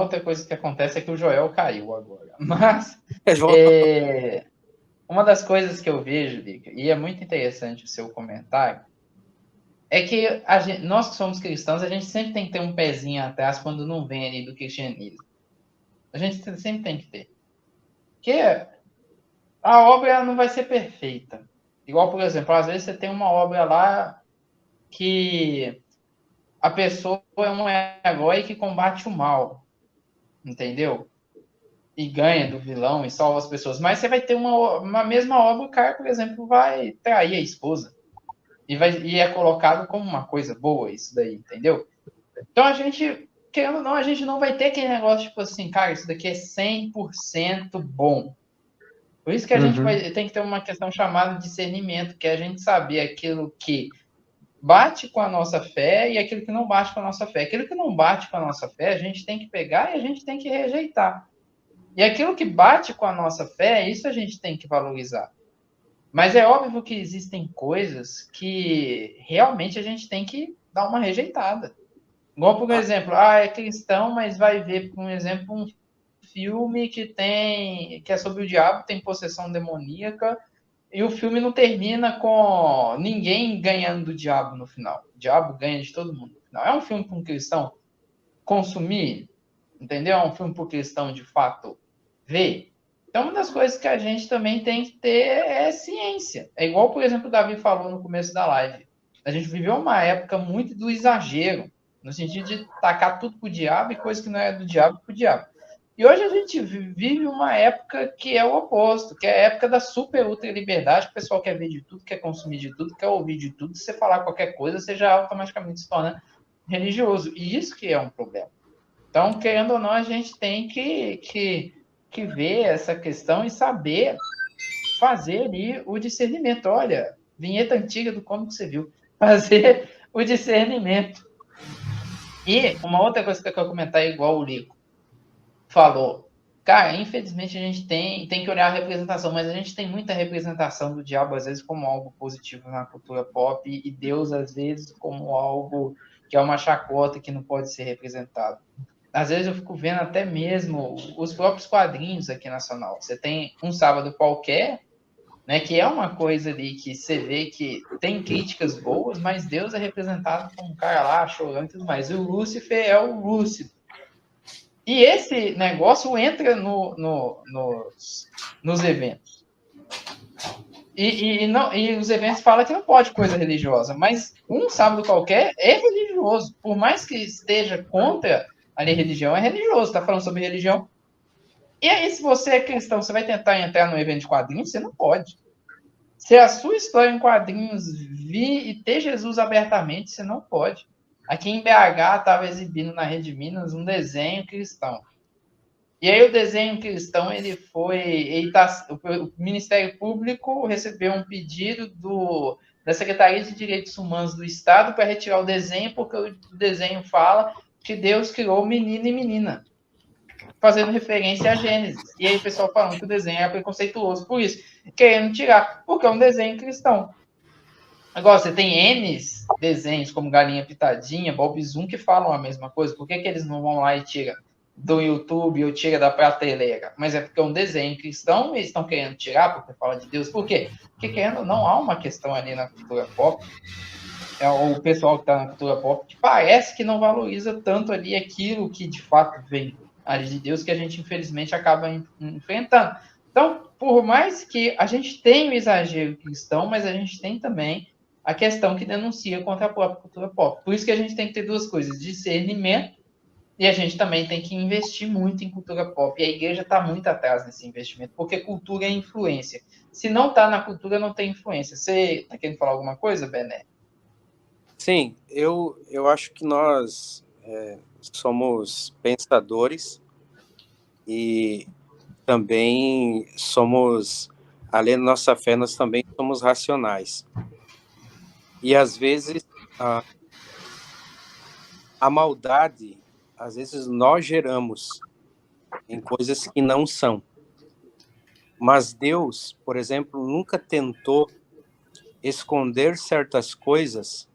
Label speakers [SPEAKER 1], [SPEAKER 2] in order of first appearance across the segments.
[SPEAKER 1] outra coisa que acontece é que o Joel caiu agora. Mas uma das coisas que eu vejo, Lica, e é muito interessante o seu comentário, é que nós que somos cristãos, a gente sempre tem que ter um pezinho atrás quando não vem ali do cristianismo. A gente sempre tem que ter. Porque a obra não vai ser perfeita. Igual, por exemplo, às vezes você tem uma obra lá que a pessoa é um herói que combate o mal, entendeu? E ganha do vilão e salva as pessoas. Mas você vai ter uma mesma obra, o cara, por exemplo, vai trair a esposa. E é colocado como uma coisa boa isso daí, entendeu? Então a gente, querendo ou não, a gente não vai ter aquele negócio tipo assim, cara, isso daqui é 100% bom. Por isso que a gente tem que ter uma questão chamada discernimento, que é a gente saber aquilo que bate com a nossa fé e aquilo que não bate com a nossa fé. Aquilo que não bate com a nossa fé, a gente tem que pegar e a gente tem que rejeitar. E aquilo que bate com a nossa fé, isso a gente tem que valorizar. Mas é óbvio que existem coisas que realmente a gente tem que dar uma rejeitada. Igual, por exemplo, é cristão, mas vai ver, por exemplo, um filme que é sobre o diabo, tem possessão demoníaca, e o filme não termina com ninguém ganhando do diabo no final. O diabo ganha de todo mundo no final. É um filme para um cristão consumir, entendeu? É um filme para o cristão, de fato, ver. Então, uma das coisas que a gente também tem que ter é ciência. É igual, por exemplo, o Davi falou no começo da live. A gente viveu uma época muito do exagero, no sentido de tacar tudo pro diabo e coisa que não é do diabo pro diabo. E hoje a gente vive uma época que é o oposto, que é a época da super ultra liberdade, que o pessoal quer ver de tudo, quer consumir de tudo, quer ouvir de tudo. Se você falar qualquer coisa, você já automaticamente se torna religioso. E isso que é um problema. Então, querendo ou não, a gente tem que ver essa questão e saber fazer ali o discernimento. Olha, vinheta antiga do Como que você viu. Fazer o discernimento. E uma outra coisa que eu quero comentar, igual o Lico falou. Cara, infelizmente a gente tem que olhar a representação, mas a gente tem muita representação do diabo, às vezes, como algo positivo na cultura pop, e Deus, às vezes, como algo que é uma chacota que não pode ser representado. Às vezes eu fico vendo até mesmo os próprios quadrinhos aqui nacional. Você tem um sábado qualquer, né, que é uma coisa ali que você vê que tem críticas boas, mas Deus é representado como um cara lá chorando e tudo mais. E o Lúcifer é o Lúcifer. E esse negócio entra nos eventos. E os eventos falam que não pode coisa religiosa, mas um sábado qualquer é religioso. Por mais que esteja contra a religião, é religioso. Está falando sobre religião. E aí, se você é cristão, você vai tentar entrar no evento de quadrinhos? Você não pode. Se a sua história em quadrinhos vir e ter Jesus abertamente, você não pode. Aqui em BH estava exibindo na Rede Minas um desenho cristão. E aí o desenho cristão, o Ministério Público recebeu um pedido da Secretaria de Direitos Humanos do Estado para retirar o desenho, porque o desenho fala que Deus criou menino e menina, fazendo referência a Gênesis. E aí o pessoal falando que o desenho é preconceituoso por isso, querendo tirar, porque é um desenho cristão. Agora, você tem N desenhos como Galinha Pitadinha, Bob Zoom, que falam a mesma coisa. Por que eles não vão lá e tiram do YouTube ou tira da prateleira? Mas é porque é um desenho cristão e eles estão querendo tirar porque fala de Deus. Por quê? Porque querendo não há uma questão ali na cultura pop, o pessoal que está na cultura pop, que parece que não valoriza tanto ali aquilo que de fato vem ali de Deus, que a gente infelizmente acaba enfrentando. Então, por mais que a gente tenha o exagero cristão, mas a gente tem também a questão que denuncia contra a própria cultura pop. Por isso que a gente tem que ter duas coisas, discernimento, e a gente também tem que investir muito em cultura pop. E a igreja está muito atrás nesse investimento, porque cultura é influência. Se não está na cultura, não tem influência. Você está querendo falar alguma coisa, Bené?
[SPEAKER 2] Sim, eu acho que nós somos pensadores e também somos, além da nossa fé, nós também somos racionais. E às vezes a maldade, às vezes nós geramos em coisas que não são. Mas Deus, por exemplo, nunca tentou esconder certas coisas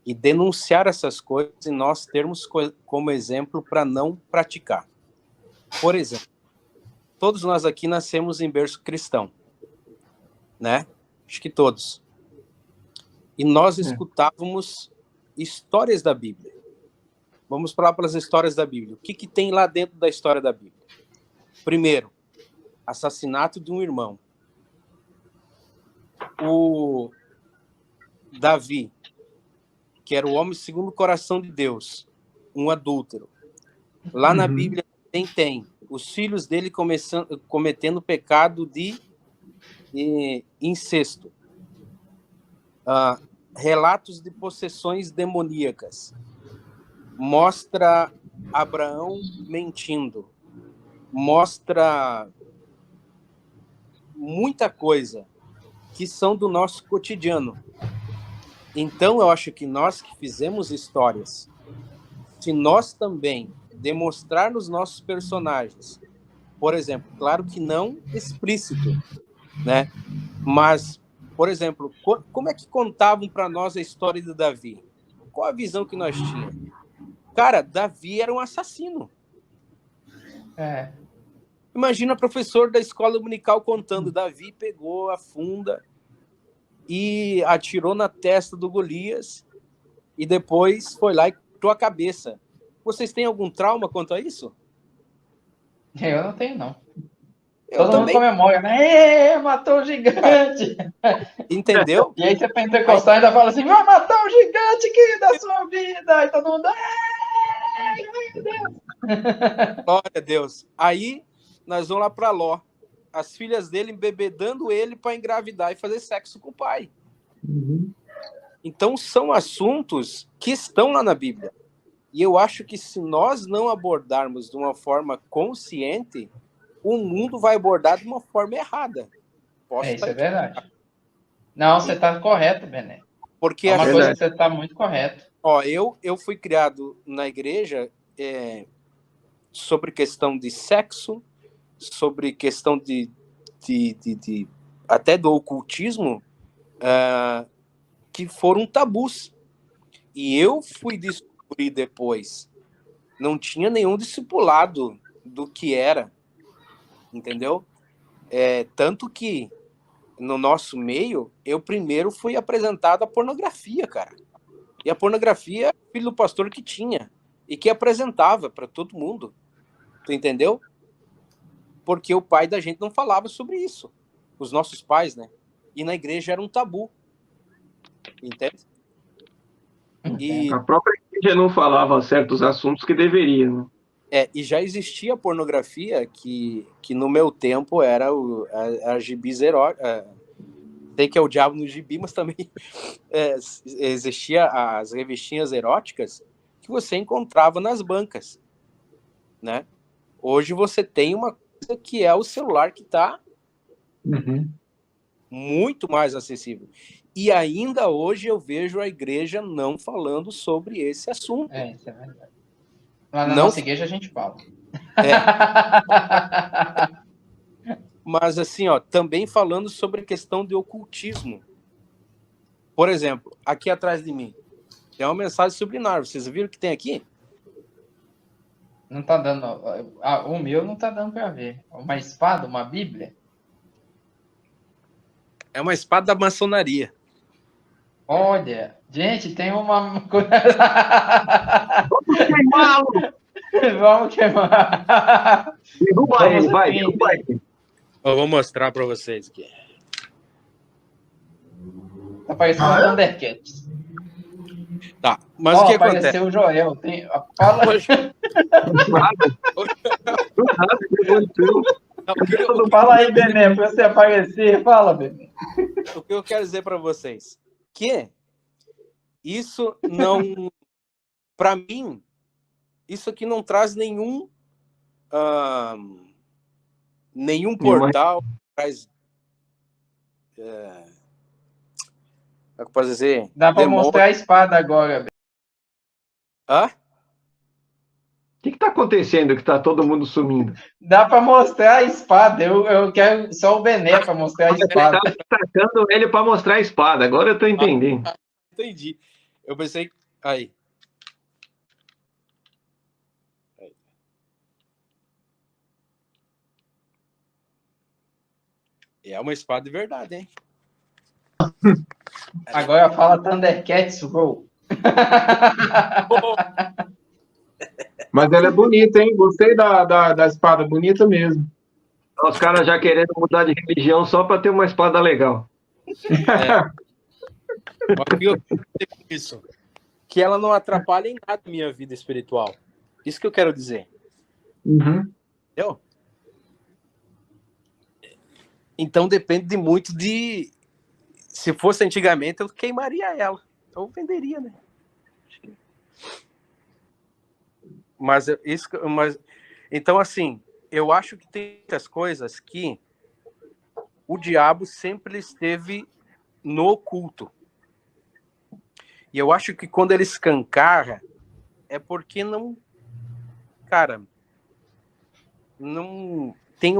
[SPEAKER 2] e denunciar essas coisas e nós termos como exemplo para não praticar. Por exemplo, todos nós aqui nascemos em berço cristão, né? Acho que todos. E nós escutávamos histórias da Bíblia. Vamos falar pelas histórias da Bíblia. O que tem lá dentro da história da Bíblia? Primeiro, assassinato de um irmão. O Davi, que era o homem segundo o coração de Deus, um adúltero. Lá na Bíblia tem os filhos dele cometendo pecado de incesto. Relatos de possessões demoníacas. Mostra Abraão mentindo. Mostra muita coisa que são do nosso cotidiano. Então, eu acho que nós que fizemos histórias, se nós também demonstrar nos nossos personagens, por exemplo, claro que não explícito, né? Mas, por exemplo, como é que contavam para nós a história de Davi? Qual a visão que nós tínhamos? Cara, Davi era um assassino. Imagina o professor da escola dominical contando, Davi pegou a funda e atirou na testa do Golias e depois foi lá e cortou a cabeça. Vocês têm algum trauma quanto a isso?
[SPEAKER 1] Eu não tenho, não.
[SPEAKER 2] Eu
[SPEAKER 1] Todo mundo comemora, né? Matou o gigante!
[SPEAKER 2] Entendeu?
[SPEAKER 1] E aí você pentecostal ainda fala assim, vai matar o gigante que da sua vida! E todo mundo, meu Deus!
[SPEAKER 2] Glória a Deus. Aí nós vamos lá para Ló. As filhas dele embebedando ele para engravidar e fazer sexo com o pai. Então, são assuntos que estão lá na Bíblia. E eu acho que se nós não abordarmos de uma forma consciente, o mundo vai abordar de uma forma errada.
[SPEAKER 1] Isso é verdade. Não, você está correto, Bené.
[SPEAKER 2] Porque
[SPEAKER 1] é uma coisa que você está muito correto.
[SPEAKER 2] Ó, eu fui criado na igreja sobre questão de sexo, sobre questão de até do ocultismo, que foram tabus. E eu fui descobrir depois. Não tinha nenhum discipulado do que era. Entendeu? Tanto que, no nosso meio, eu primeiro fui apresentado a pornografia, cara. E a pornografia, filho do pastor que tinha. E que apresentava para todo mundo. Tu entendeu? Porque o pai da gente não falava sobre isso. Os nossos pais, né? E na igreja era um tabu. Entende?
[SPEAKER 3] E a própria igreja não falava certos assuntos que deveria, né?
[SPEAKER 2] E já existia pornografia que no meu tempo era a gibis erótica. Sei que é o diabo no gibi, mas também existia as revistinhas eróticas que você encontrava nas bancas, né? Hoje você tem uma coisa que é o celular que está muito mais acessível. E ainda hoje eu vejo a igreja não falando sobre esse assunto.
[SPEAKER 1] Isso é verdade. Lá na nossa igreja a gente fala.
[SPEAKER 2] Mas assim, ó, também falando sobre a questão de ocultismo. Por exemplo, aqui atrás de mim tem uma mensagem subliminar. Vocês viram o que tem aqui?
[SPEAKER 1] Não tá dando. O meu não tá dando para ver. Uma espada, uma Bíblia?
[SPEAKER 2] É uma espada da maçonaria.
[SPEAKER 1] Olha, gente, tem uma coisa.
[SPEAKER 3] Vamos queimá-lo!
[SPEAKER 1] Vamos queimar!
[SPEAKER 3] Derruba ele, vai, derruba ele.
[SPEAKER 2] Eu vou mostrar para vocês aqui.
[SPEAKER 1] Tá parecendo um Thundercats.
[SPEAKER 2] Tá, mas o que acontece?
[SPEAKER 1] Apareceu o Joel. Fala. Fala aí, Bené, para você aparecer. Fala, Bené.
[SPEAKER 2] O que eu quero dizer para vocês? Que isso não... Para mim, isso aqui não traz nenhum portal, traz... como é que eu posso dizer?
[SPEAKER 1] Dá para mostrar a espada agora.
[SPEAKER 2] Hã?
[SPEAKER 3] O que está acontecendo que está todo mundo sumindo?
[SPEAKER 1] Dá para mostrar a espada. Eu quero só o Bené para mostrar a espada.
[SPEAKER 3] Ele está atacando ele para mostrar a espada. Agora eu estou entendendo.
[SPEAKER 2] Entendi. Eu pensei Aí. É uma espada de verdade, hein?
[SPEAKER 1] Agora fala Thundercats Roll.
[SPEAKER 3] Mas ela é bonita, hein? Gostei da espada, bonita mesmo.
[SPEAKER 4] Os caras já querendo mudar de religião só para ter uma espada legal.
[SPEAKER 2] O que eu quero dizer com isso? Que ela não atrapalha em nada a minha vida espiritual. Isso que eu quero dizer.
[SPEAKER 3] Uhum.
[SPEAKER 2] Entendeu? Então depende de muito de... Se fosse antigamente, eu queimaria ela. Eu venderia, né? Mas então, assim, eu acho que tem muitas coisas que o diabo sempre esteve no oculto. E eu acho que quando ele escancara, é porque não... Cara, não tem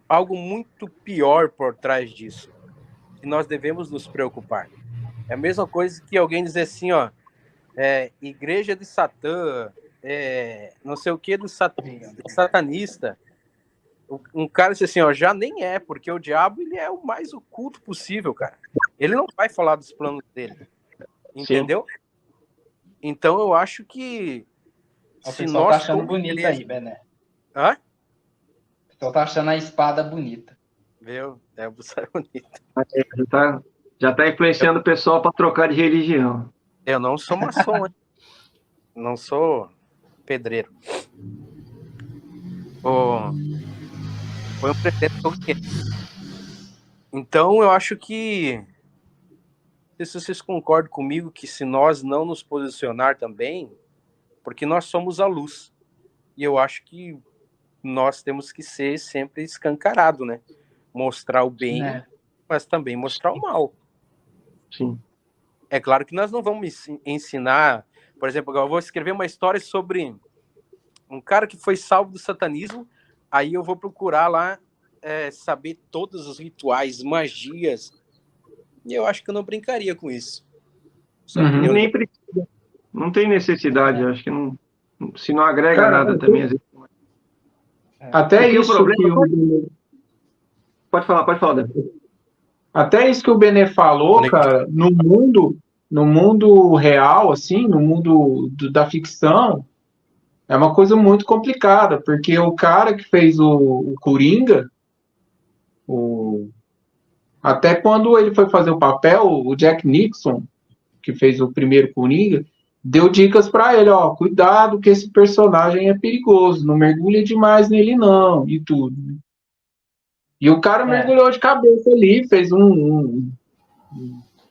[SPEAKER 2] algo muito pior por trás disso. Que nós devemos nos preocupar. É a mesma coisa que alguém dizer assim, ó, igreja de Satã, não sei o que do satanista. Um cara disse assim, ó, já nem é, porque o diabo ele é o mais oculto possível, cara. Ele não vai falar dos planos dele. Entendeu? Sim. Então eu acho que
[SPEAKER 1] o pessoal tá achando bonita aí, Bené.
[SPEAKER 2] Hã?
[SPEAKER 1] O pessoal tá achando a espada bonita.
[SPEAKER 2] Viu? É bonita.
[SPEAKER 4] Já tá influenciando o pessoal para trocar de religião.
[SPEAKER 2] Eu não sou maçom, não sou pedreiro. Foi um pretexto que... Então eu acho que, não sei se vocês concordam comigo, que se nós não nos posicionar também, porque nós somos a luz, e eu acho que nós temos que ser sempre escancarado, né? Mostrar o bem, mas também mostrar o mal.
[SPEAKER 4] Sim.
[SPEAKER 2] É claro que nós não vamos ensinar, por exemplo, eu vou escrever uma história sobre um cara que foi salvo do satanismo, aí eu vou procurar lá saber todos os rituais, magias, e eu acho que eu não brincaria com isso.
[SPEAKER 4] Uhum. Nem precisa. Não tem necessidade, acho que não, se não agrega nada também.
[SPEAKER 3] Até isso
[SPEAKER 4] problema... que Pode falar, Davi.
[SPEAKER 3] Até isso que o Benê falou, cara, no mundo real, assim, no mundo da ficção, é uma coisa muito complicada, porque o cara que fez o Coringa, até quando ele foi fazer o papel, o Jack Nicholson, que fez o primeiro Coringa, deu dicas para ele, ó, cuidado que esse personagem é perigoso, não mergulha demais nele não, e tudo. E o cara mergulhou de cabeça ali, fez um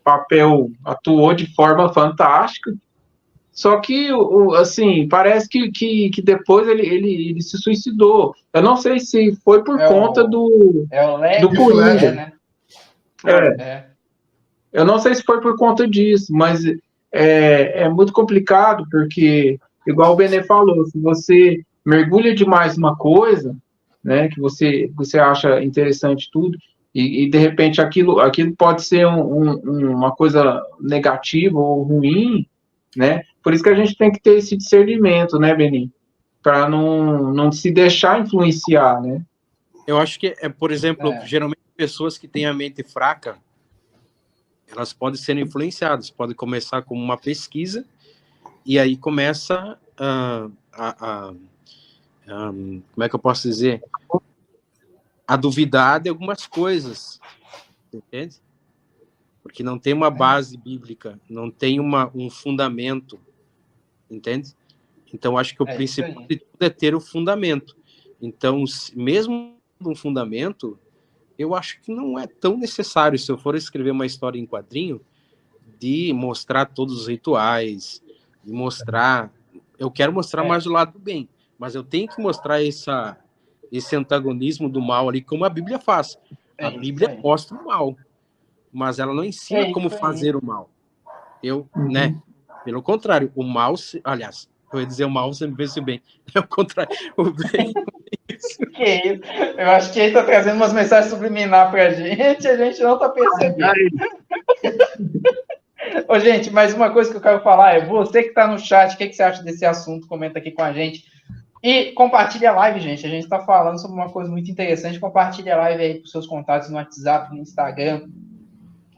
[SPEAKER 3] papel, atuou de forma fantástica. Só que, assim, parece que depois ele se suicidou. Eu não sei se foi por conta do Coringa.
[SPEAKER 1] Né?
[SPEAKER 3] Eu não sei se foi por conta disso, mas é muito complicado, porque, igual o Benê falou, se você mergulha demais numa coisa, né, que você acha interessante tudo, e de repente aquilo pode ser uma coisa negativa ou ruim, né? Por isso que a gente tem que ter esse discernimento, né, Beni? Para não se deixar influenciar, né?
[SPEAKER 2] Eu acho que, por exemplo, geralmente pessoas que têm a mente fraca, elas podem ser influenciadas, podem começar com uma pesquisa, e aí começa como é que eu posso dizer? A duvidar de algumas coisas, entende? Porque não tem uma base bíblica, não tem um fundamento, entende? Então, acho que o principal de tudo é ter o fundamento. Então, mesmo um fundamento, eu acho que não é tão necessário, se eu for escrever uma história em quadrinho, de mostrar todos os rituais, de mostrar... Eu quero mostrar mais do lado do bem, mas eu tenho que mostrar esse antagonismo do mal ali, como a Bíblia faz. A Bíblia mostra o mal, mas ela não ensina como fazer o mal. Né? Pelo contrário, o mal... Aliás, eu ia dizer o mal, você me pensa bem. É o contrário. O bem...
[SPEAKER 1] Que isso? Eu acho que ele está trazendo umas mensagens subliminares para a gente não está percebendo. Ô, gente, mas uma coisa que eu quero falar é, você que está no chat, o que você acha desse assunto? Comenta aqui com a gente. E compartilha a live, gente. A gente está falando sobre uma coisa muito interessante. Compartilha a live aí com seus contatos no WhatsApp, no Instagram,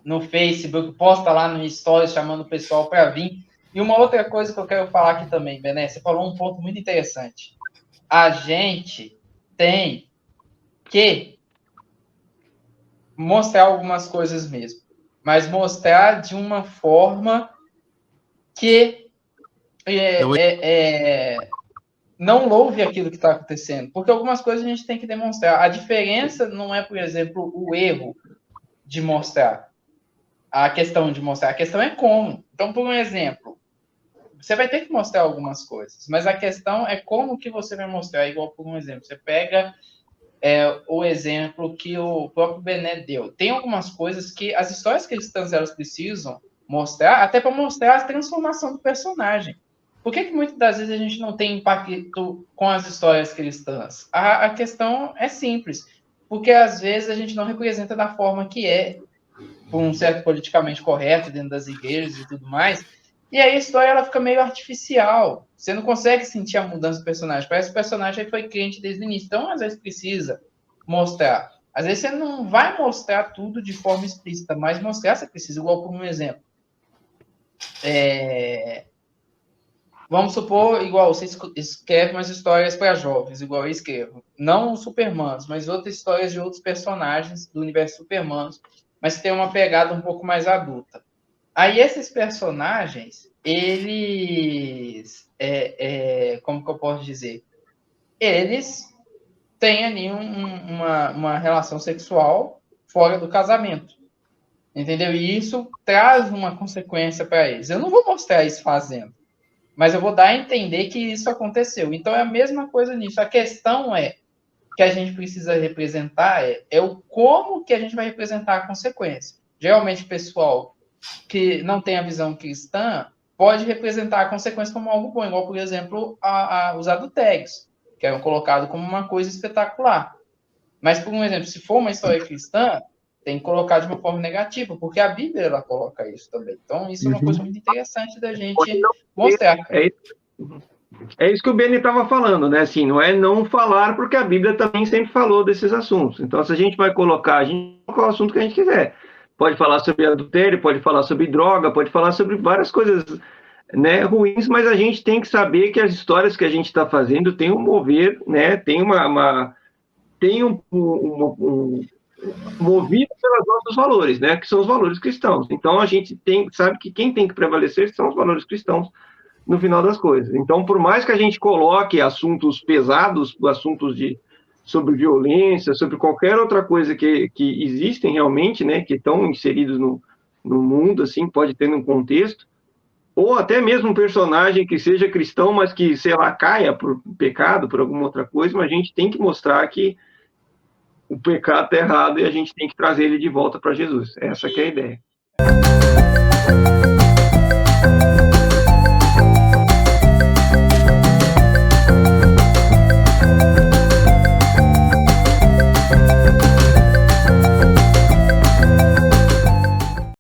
[SPEAKER 1] no Facebook. Posta lá no Stories, chamando o pessoal para vir. E uma outra coisa que eu quero falar aqui também, Bené, você falou um ponto muito interessante. A gente tem que mostrar algumas coisas mesmo, mas mostrar de uma forma que não louve aquilo que está acontecendo, porque algumas coisas a gente tem que demonstrar. A diferença não é, por exemplo, o erro de mostrar, a questão de mostrar, a questão é como. Então, por um exemplo, você vai ter que mostrar algumas coisas, mas a questão é como que você vai mostrar. Igual, por um exemplo, você pega o exemplo que o próprio Bené deu. Tem algumas coisas que as histórias cristãs elas precisam mostrar, até para mostrar a transformação do personagem. Por que muitas das vezes a gente não tem impacto com as histórias cristãs? A questão é simples, porque às vezes a gente não representa da forma que é, por um certo politicamente correto dentro das igrejas e tudo mais, e aí a história ela fica meio artificial. Você não consegue sentir a mudança do personagem. Parece que o personagem foi crente desde o início. Então, às vezes, precisa mostrar. Às vezes, você não vai mostrar tudo de forma explícita, mas mostrar você precisa. Igual por um exemplo. Vamos supor, igual você escreve umas histórias para jovens, igual eu escrevo. Não os Supermanos, mas outras histórias de outros personagens do universo Supermanos, mas que tem uma pegada um pouco mais adulta. Aí esses personagens, eles, como que eu posso dizer? Eles têm ali uma relação sexual fora do casamento, entendeu? E isso traz uma consequência para eles. Eu não vou mostrar isso fazendo, mas eu vou dar a entender que isso aconteceu. Então é a mesma coisa nisso. A questão é que a gente precisa representar o como que a gente vai representar a consequência. Geralmente, pessoal que não tem a visão cristã pode representar a consequência como algo bom, igual, por exemplo, os adultérios, que eram colocados como uma coisa espetacular. Mas, por um exemplo, se for uma história cristã, tem que colocar de uma forma negativa, porque a Bíblia ela coloca isso também. Então, isso é uma coisa muito interessante da gente mostrar.
[SPEAKER 4] É isso que o Beni estava falando, né? Assim, não é não falar, porque a Bíblia também sempre falou desses assuntos. Então, se a gente vai colocar, a gente coloca o assunto que a gente quiser. Pode falar sobre adultério, pode falar sobre droga, pode falar sobre várias coisas, né, ruins, mas a gente tem que saber que as histórias que a gente está fazendo tem um mover, né? Tem movido pelos nossos valores, né? Que são os valores cristãos. Então, a gente sabe que quem tem que prevalecer são os valores cristãos no final das coisas. Então, por mais que a gente coloque assuntos pesados, assuntos sobre violência, sobre qualquer outra coisa que existem realmente, né, que estão inseridos no mundo, assim, pode ter um contexto, ou até mesmo um personagem que seja cristão, mas que, sei lá, caia por pecado, por alguma outra coisa, mas a gente tem que mostrar que o pecado está errado e a gente tem que trazer ele de volta para Jesus. Essa que é a ideia.